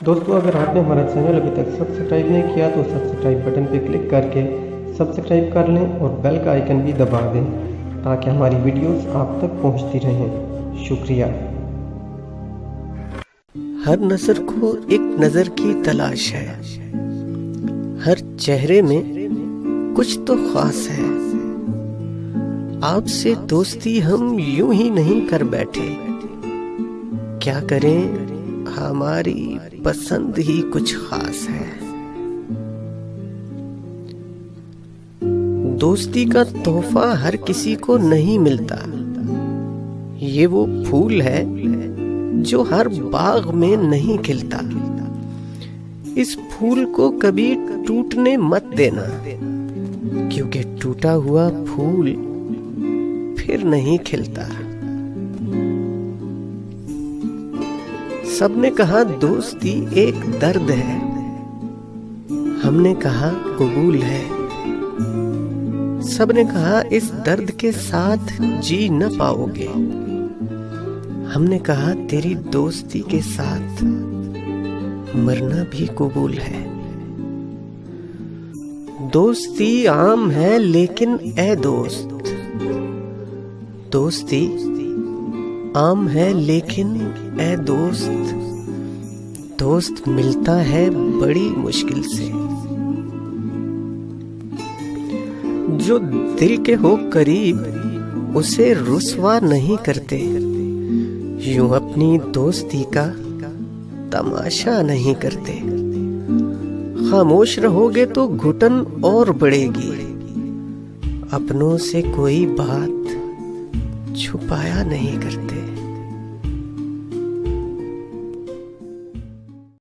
दोस्तों, अगर आपने हमारा चैनल अभी तक सब्सक्राइब नहीं किया तो सब्सक्राइब बटन पर क्लिक करके सब्सक्राइब कर लें और बेल का आइकन भी दबा दें ताकि हमारी वीडियोस आप तक पहुंचती रहें। शुक्रिया। हर नजर को एक नजर की तलाश है, हर चेहरे में कुछ तो खास है। आपसे दोस्ती हम यूं ही नहीं कर बैठे, क्या करें हमारी पसंद ही कुछ खास है। दोस्ती का तोहफा हर किसी को नहीं मिलता, ये वो फूल है जो हर बाग में नहीं खिलता। इस फूल को कभी टूटने मत देना, क्योंकि टूटा हुआ फूल फिर नहीं खिलता। सबने कहा दोस्ती एक दर्द है, हमने कहा कबूल है। सबने कहा इस दर्द के साथ जी न पाओगे, हमने कहा तेरी दोस्ती के साथ मरना भी कबूल है। दोस्ती आम है लेकिन ए दोस्त, दोस्ती आम है लेकिन ए दोस्त, दोस्त मिलता है बड़ी मुश्किल से। जो दिल के हो करीब उसे रुस्वा नहीं करते, यूं अपनी दोस्ती का तमाशा नहीं करते। खामोश रहोगे तो घुटन और बढ़ेगी, अपनों से कोई बात छुपाया नहीं करते।